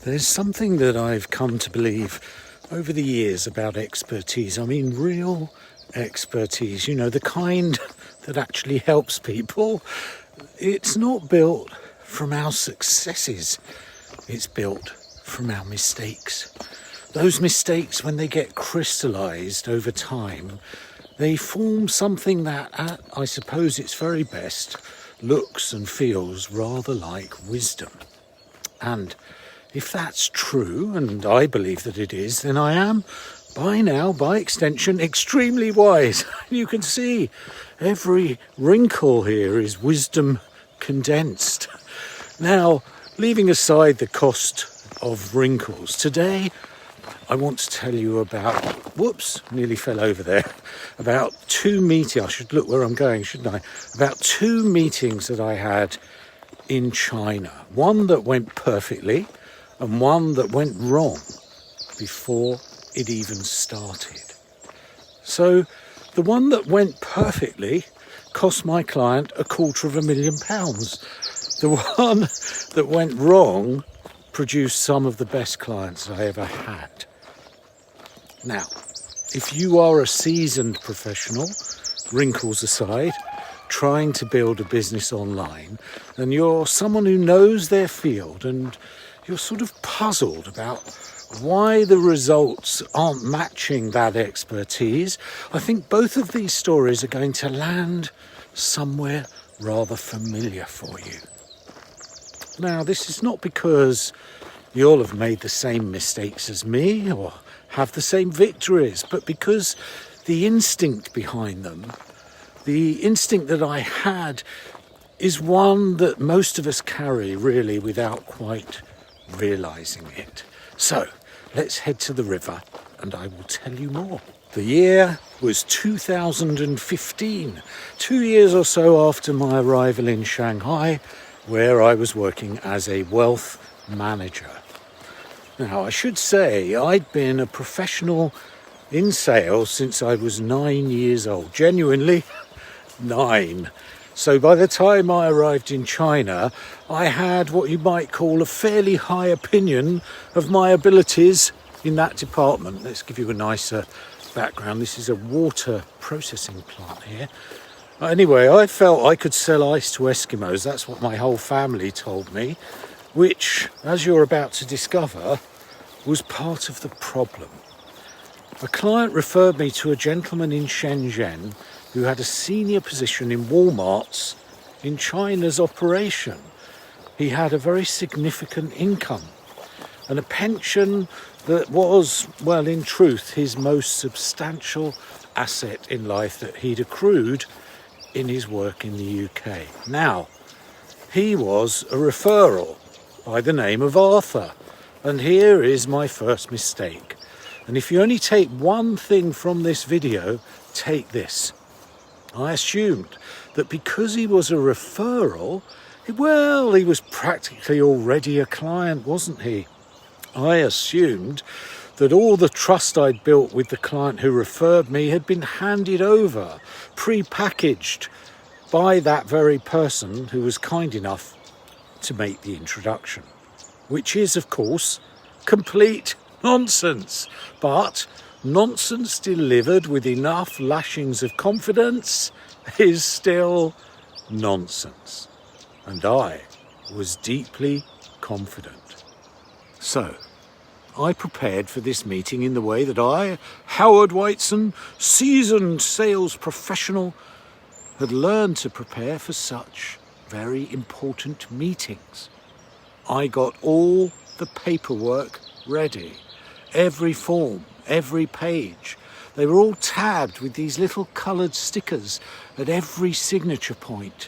There's something that I've come to believe over the years about expertise. I mean, real expertise, the kind that actually helps people. It's not built from our successes. It's built from our mistakes. Those mistakes, when they get crystallized over time, they form something that, at, I suppose its very best, looks and feels rather like wisdom. And if that's true, and I believe that it is, then I am, by now, by extension, extremely wise. You can see every wrinkle here is wisdom condensed. Now, leaving aside the cost of wrinkles, today I want to tell you about, nearly fell over there, about two meetings. I should look where I'm going, shouldn't I? About two meetings that I had in China. One that went perfectly, and one that went wrong before it even started. So the one that went perfectly cost my client £250,000. The one that went wrong produced some of the best clients I ever had. Now, if you are a seasoned professional, wrinkles aside, trying to build a business online, and you're someone who knows their field and you're sort of puzzled about why the results aren't matching that expertise, I think both of these stories are going to land somewhere rather familiar for you. Now, this is not because you all have made the same mistakes as me or have the same victories, but because the instinct behind them, the instinct that I had, is one that most of us carry really without quite realising it. So let's head to the river and I will tell you more. The year was 2015, 2 years or so after my arrival in Shanghai, where I was working as a wealth manager. Now, I should say I'd been a professional in sales since I was 9 years old. Genuinely, 9. So by the time I arrived in China, I had what you might call a fairly high opinion of my abilities in that department. Let's give you a nicer background. This is a water processing plant here. Anyway, I felt I could sell ice to Eskimos. That's what my whole family told me, which, as you're about to discover, was part of the problem. A client referred me to a gentleman in Shenzhen who had a senior position in Walmart's in China's operation. He had a very significant income and a pension that was, well, in truth, his most substantial asset in life that he'd accrued in his work in the UK. Now, he was a referral by the name of Arthur, and here is my first mistake. And if you only take one thing from this video, take this. I assumed that because he was a referral, he was practically already a client, wasn't he? I assumed that all the trust I'd built with the client who referred me had been handed over, pre-packaged, by that very person who was kind enough to make the introduction. Which is, of course, complete nonsense. But nonsense delivered with enough lashings of confidence is still nonsense. And I was deeply confident. So, I prepared for this meeting in the way that I, Howard Whiteson, seasoned sales professional, had learned to prepare for such very important meetings. I got all the paperwork ready, every form, every page. They were all tabbed with these little coloured stickers at every signature point.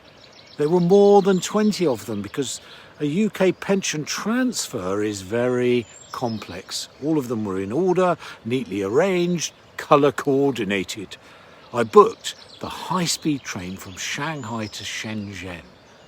There were more than 20 of them because a UK pension transfer is very complex. All of them were in order, neatly arranged, colour coordinated. I booked the high-speed train from Shanghai to Shenzhen.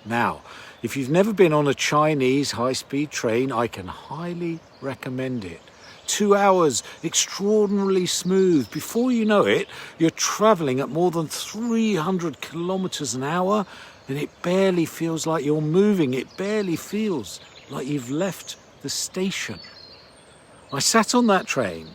Now, if you've never been on a Chinese high-speed train, I can highly recommend it. 2 hours, extraordinarily smooth. Before you know it, you're travelling at more than 300 kilometres an hour, and it barely feels like you're moving. It barely feels like you've left the station. I sat on that train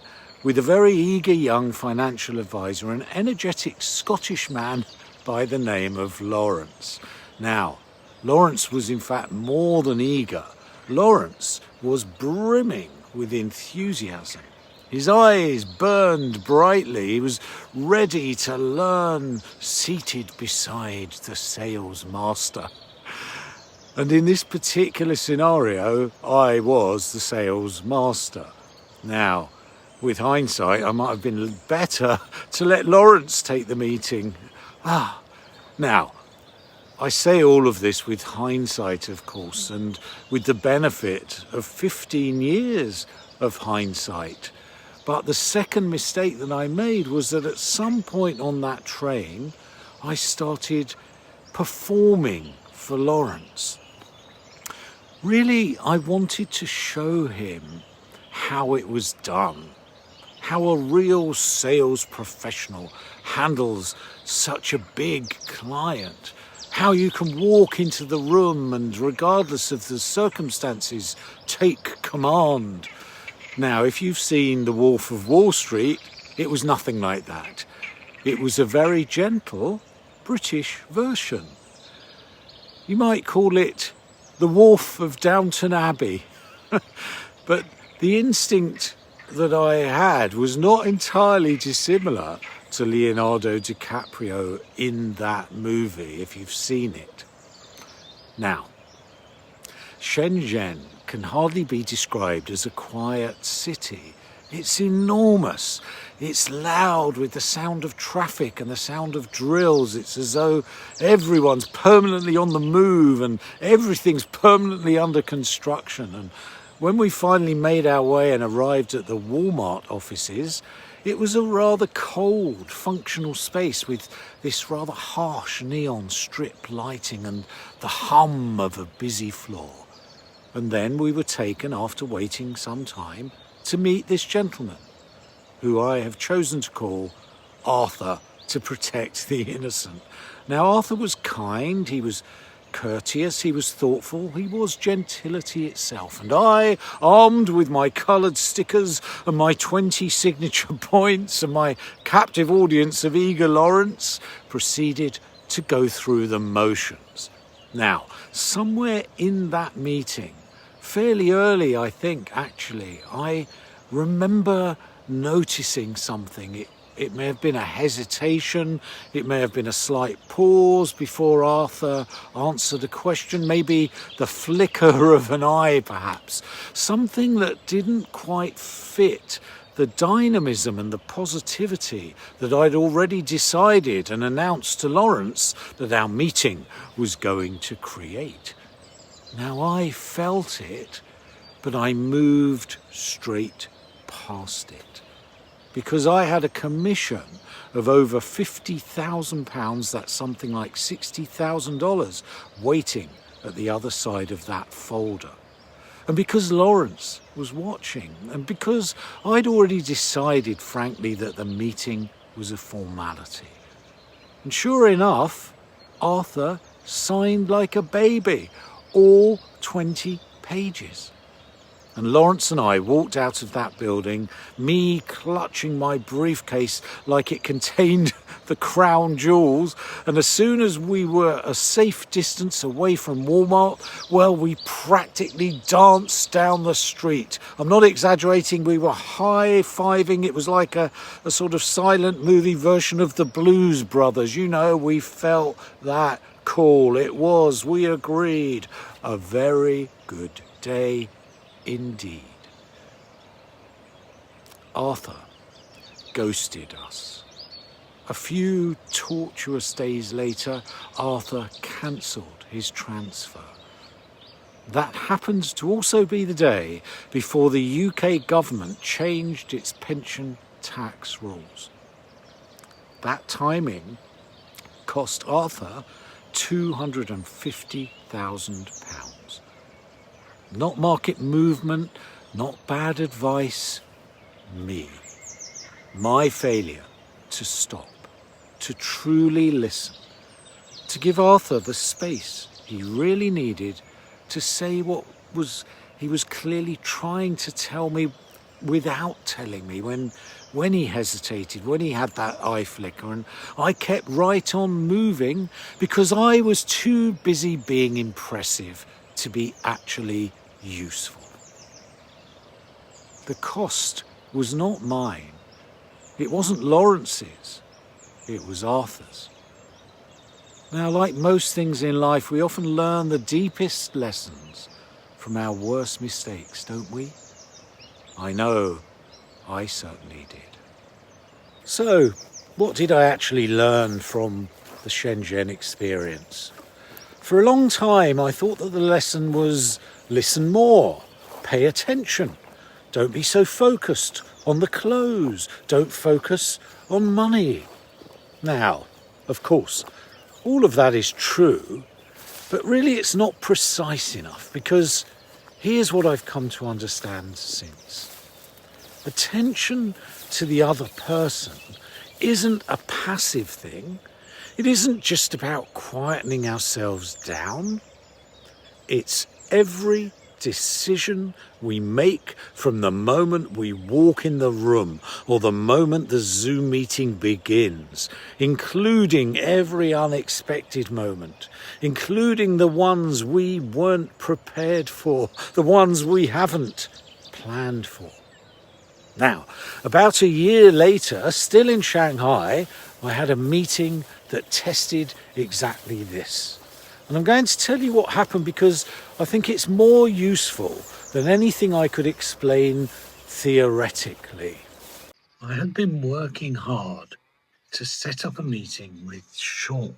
with a very eager young financial advisor, an energetic Scottish man by the name of Lawrence. Now, Lawrence was in fact more than eager. Lawrence was brimming with enthusiasm. His eyes burned brightly. He was ready to learn, seated beside the sales master. And in this particular scenario, I was the sales master. Now, with hindsight, I might have been better to let Lawrence take the meeting. Now, I say all of this with hindsight, of course, and with the benefit of 15 years of hindsight. But the second mistake that I made was that at some point on that train, I started performing for Lawrence. Really, I wanted to show him how it was done, how a real sales professional handles such a big client, how you can walk into the room and, regardless of the circumstances, take command. Now, if you've seen The Wolf of Wall Street, it was nothing like that. It was a very gentle British version. You might call it The Wolf of Downton Abbey. But the instinct that I had was not entirely dissimilar to Leonardo DiCaprio in that movie, if you've seen it. Now, Shenzhen can hardly be described as a quiet city. It's enormous. It's loud with the sound of traffic and the sound of drills. It's as though everyone's permanently on the move and everything's permanently under construction. And when we finally made our way and arrived at the Walmart offices, it was a rather cold, functional space with this rather harsh neon strip lighting and the hum of a busy floor. And then we were taken, after waiting some time, to meet this gentleman, who I have chosen to call Arthur to protect the innocent. Now, Arthur was kind, he was courteous, he was thoughtful, he was gentility itself. And I, armed with my coloured stickers and my 20 signature points and my captive audience of eager Lawrence, proceeded to go through the motions. Now, somewhere in that meeting, fairly early I think actually, I remember noticing something. It may have been a hesitation, it may have been a slight pause before Arthur answered a question, maybe the flicker of an eye perhaps, something that didn't quite fit the dynamism and the positivity that I'd already decided and announced to Lawrence that our meeting was going to create. Now, I felt it, but I moved straight past it, because I had a commission of over £50,000, that's something like $60,000, waiting at the other side of that folder. And because Lawrence was watching, and because I'd already decided, frankly, that the meeting was a formality. And sure enough, Arthur signed like a baby, all 20 pages. And Lawrence and I walked out of that building, me clutching my briefcase like it contained the crown jewels. And as soon as we were a safe distance away from Walmart, well, we practically danced down the street. I'm not exaggerating, we were high-fiving. It was like a sort of silent movie version of the Blues Brothers. You know, we felt that call. It was, we agreed, a very good day indeed. Arthur ghosted us. A few tortuous days later, Arthur cancelled his transfer. That happened to also be the day before the UK government changed its pension tax rules. That timing cost Arthur £250,000. Not market movement, not bad advice, me. My failure to stop, to truly listen, to give Arthur the space he really needed to say what was He was clearly trying to tell me without telling me when he hesitated, when he had that eye flicker, and I kept right on moving because I was too busy being impressive to be actually useful. The cost was not mine. It wasn't Lawrence's. It was Arthur's. Now, like most things in life, we often learn the deepest lessons from our worst mistakes, don't we? I know I certainly did. So, what did I actually learn from the Shenzhen experience? For a long time, I thought that the lesson was listen more, pay attention, don't be so focused on the clothes, don't focus on money. Now, of course, all of that is true, but really it's not precise enough, because here's what I've come to understand since. Attention to the other person isn't a passive thing. It isn't just about quietening ourselves down. It's every decision we make from the moment we walk in the room or the moment the Zoom meeting begins, including every unexpected moment, including the ones we weren't prepared for, the ones we haven't planned for. Now, about a year later, still in Shanghai, I had a meeting that tested exactly this. And I'm going to tell you what happened because I think it's more useful than anything I could explain theoretically. I had been working hard to set up a meeting with Sean,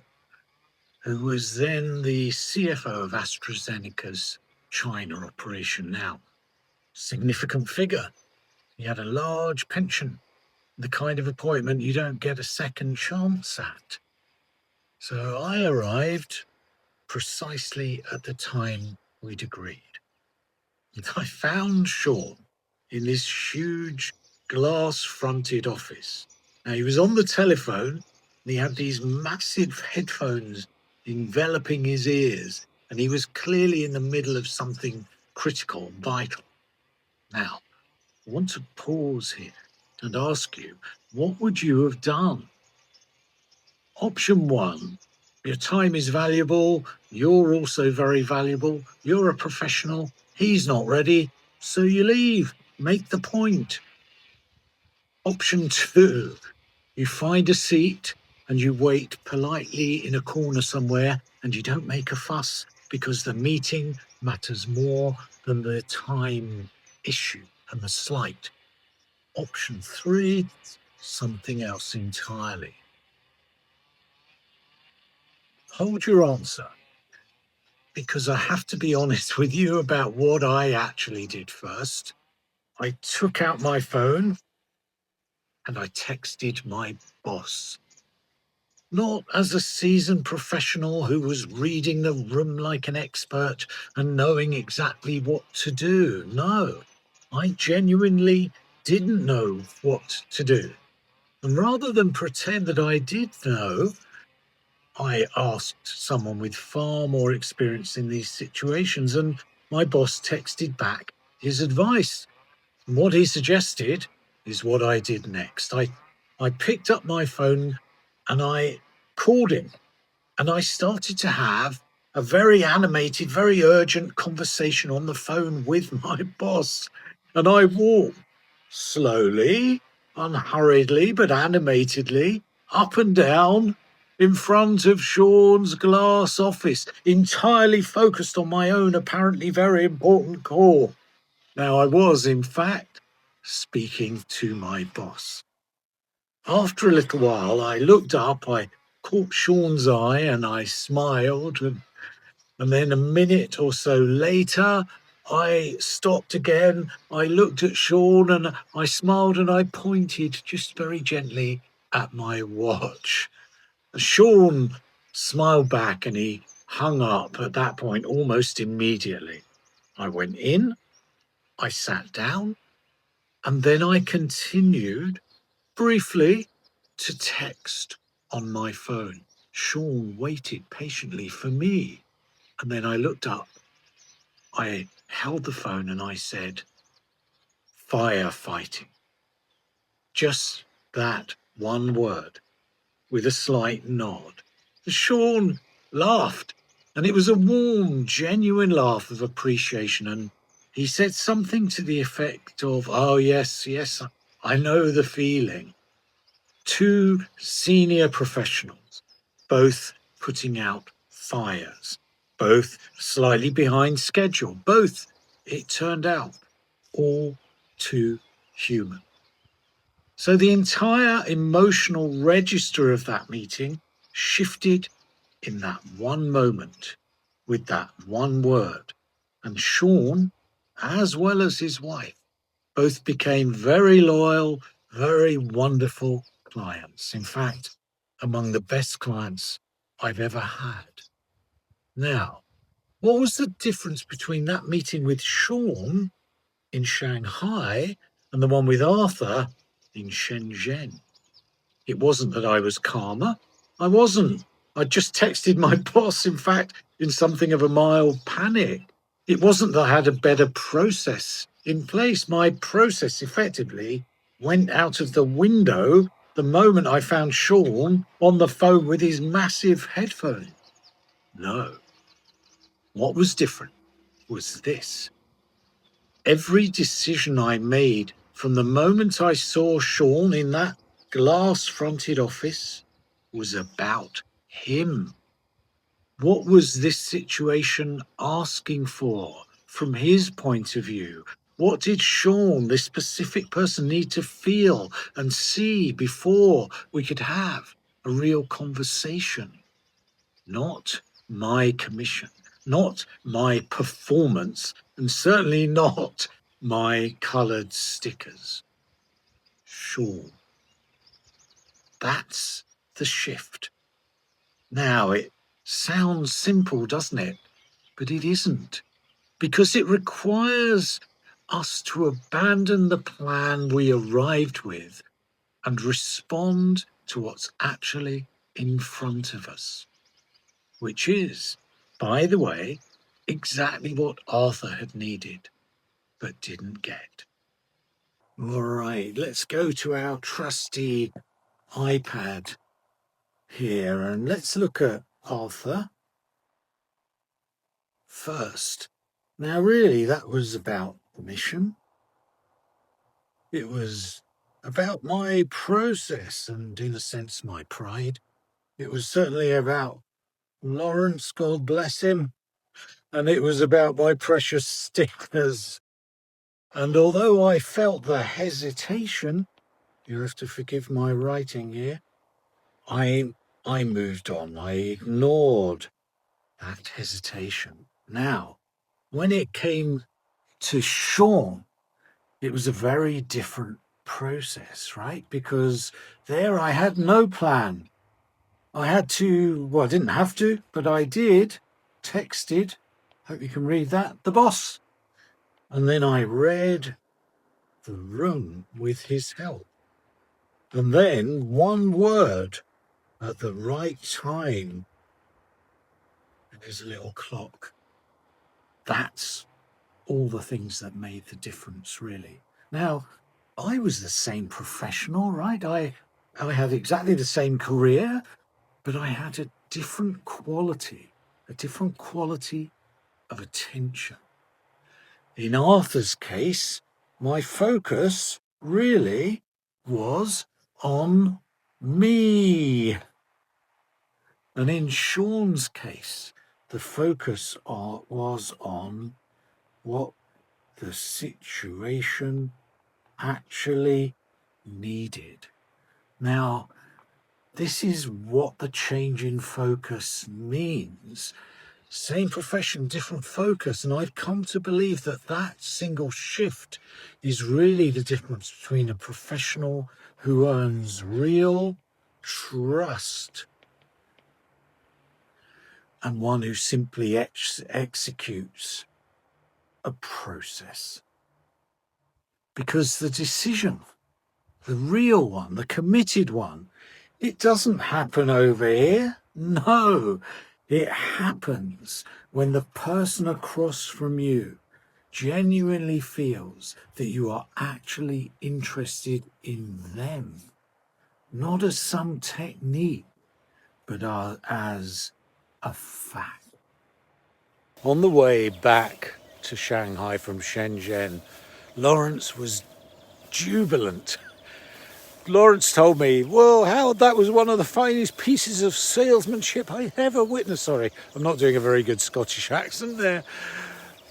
who was then the CFO of AstraZeneca's China operation now. Significant figure. He had a large pension, the kind of appointment you don't get a second chance at. So I arrived precisely at the time we'd agreed. And I found Sean in this huge glass-fronted office. Now, he was on the telephone, and he had these massive headphones enveloping his ears, and he was clearly in the middle of something critical and vital. Now, I want to pause here and ask you, what would you have done? Option one, your time is valuable, you're also very valuable, you're a professional, he's not ready, so you leave, make the point. Option two, you find a seat and you wait politely in a corner somewhere and you don't make a fuss because the meeting matters more than the time issue and the slight. Option three, something else entirely. Hold your answer, because I have to be honest with you about what I actually did first. I took out my phone and I texted my boss. Not as a seasoned professional who was reading the room like an expert and knowing exactly what to do. No, I genuinely didn't know what to do. And rather than pretend that I did know, I asked someone with far more experience in these situations, and my boss texted back his advice. And what he suggested is what I did next. I picked up my phone and I called him, and I started to have a very animated, very urgent conversation on the phone with my boss. And I walked slowly, unhurriedly, but animatedly, up and down in front of Sean's glass office, entirely focused on my own apparently very important call. Now, I was, in fact, speaking to my boss. After a little while, I looked up, I caught Sean's eye, and I smiled, and then a minute or so later, I stopped again. I looked at Sean and I smiled and I pointed just very gently at my watch. Sean smiled back and he hung up at that point almost immediately. I went in, I sat down, and then I continued briefly to text on my phone. Sean waited patiently for me. And then I looked up. I held the phone and I said, firefighting. Just that one word, with a slight nod. Sean laughed, and it was a warm, genuine laugh of appreciation, and he said something to the effect of, oh, yes, I know the feeling. Two senior professionals, both putting out fires, both slightly behind schedule, both, it turned out, all too human. So the entire emotional register of that meeting shifted in that one moment with that one word. And Sean, as well as his wife, both became very loyal, very wonderful clients. In fact, among the best clients I've ever had. Now, what was the difference between that meeting with Sean in Shanghai and the one with Arthur in Shenzhen? It wasn't that I was calmer. I wasn't. I just texted my boss, in fact, in something of a mild panic. It wasn't that I had a better process in place. My process effectively went out of the window the moment I found Sean on the phone with his massive headphones. No. What was different was this. Every decision I made from the moment I saw Sean in that glass-fronted office was about him. What was this situation asking for from his point of view? What did Sean, this specific person, need to feel and see before we could have a real conversation? Not my commission, not my performance, and certainly not my coloured stickers. Sure. That's the shift. Now, it sounds simple, doesn't it? But it isn't, because it requires us to abandon the plan we arrived with and respond to what's actually in front of us, which is, by the way, exactly what Arthur had needed, but didn't get. All right, let's go to our trusty iPad here and let's look at Arthur first. Now, really, that was about the mission. It was about my process and, in a sense, my pride. It was certainly about Lawrence, God bless him, and it was about my precious stickers. And although I felt the hesitation, you have to forgive my writing here, I moved on. I ignored that hesitation. Now, when it came to Sean, it was a very different process, right? Because there I had no plan. I had to, well, I didn't have to, but I did, texted, hope you can read that, the boss. And then I read the room with his help. And then one word at the right time. There's a little clock. That's all the things that made the difference, really. Now, I was the same professional, right? I had exactly the same career, but I had a different quality of attention. In Arthur's case, my focus really was on me. And in Sean's case, the focus was on what the situation actually needed. Now, this is what the change in focus means. Same profession, different focus. And I've come to believe that that single shift is really the difference between a professional who earns real trust and one who simply executes a process. Because the decision, the real one, the committed one, it doesn't happen over here. No, it happens when the person across from you genuinely feels that you are actually interested in them, not as some technique, but as a fact. On the way back to Shanghai from Shenzhen, Lawrence was jubilant. Lawrence told me, well, Howard, that was one of the finest pieces of salesmanship I ever witnessed. Sorry, I'm not doing a very good Scottish accent there.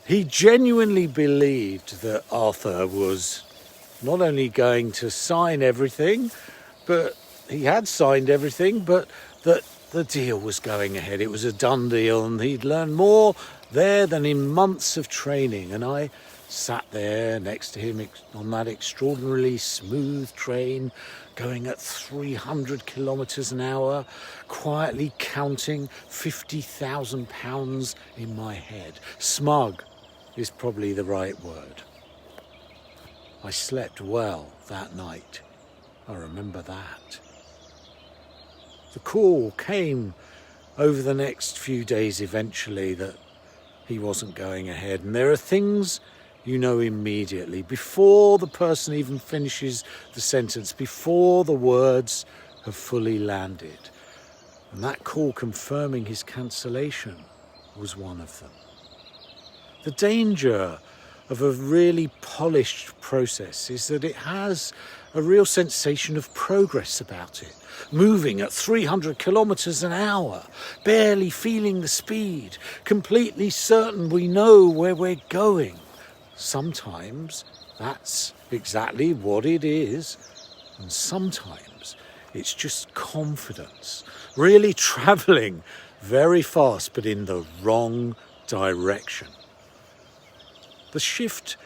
He genuinely believed that Arthur was not only going to sign everything, but he had signed everything, but that the deal was going ahead. It was a done deal, and he'd learned more there than in months of training. And I sat there next to him on that extraordinarily smooth train going at 300 kilometres an hour, quietly counting £50,000 in my head. Smug is probably the right word. I slept well that night. I remember that. The call came over the next few days eventually that he wasn't going ahead. And there are things you know immediately, before the person even finishes the sentence, before the words have fully landed. And that call confirming his cancellation was one of them. The danger of a really polished process is that it has a real sensation of progress about it. Moving at 300 kilometres an hour, barely feeling the speed, completely certain we know where we're going. Sometimes that's exactly what it is, and sometimes it's just confidence, really travelling very fast but in the wrong direction. The shift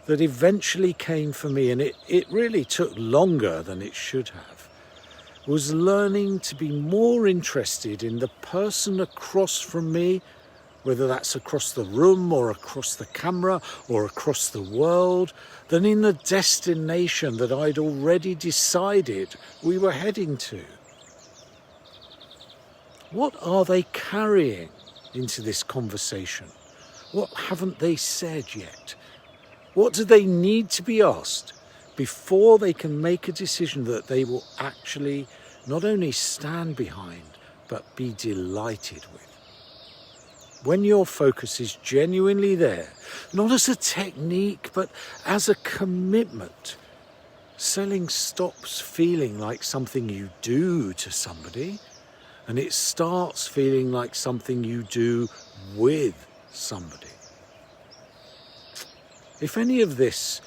that eventually came for me, and it really took longer than it should have, was learning to be more interested in the person across from me, whether that's across the room or across the camera or across the world, than in the destination that I'd already decided we were heading to. What are they carrying into this conversation? What haven't they said yet? What do they need to be asked before they can make a decision that they will actually not only stand behind, but be delighted with? When your focus is genuinely there, not as a technique, but as a commitment, selling stops feeling like something you do to somebody, and it starts feeling like something you do with somebody. If any of this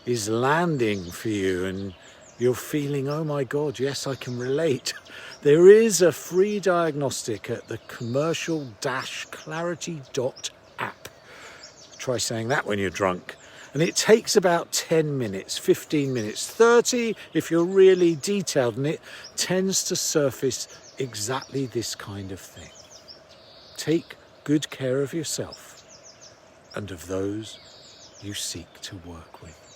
is landing for you and you're feeling, oh my God, yes, I can relate, there is a free diagnostic at the commercial-clarity.app. Try saying that when you're drunk. And it takes about 10 minutes, 15 minutes, 30 if you're really detailed, and it tends to surface exactly this kind of thing. Take good care of yourself and of those you seek to work with.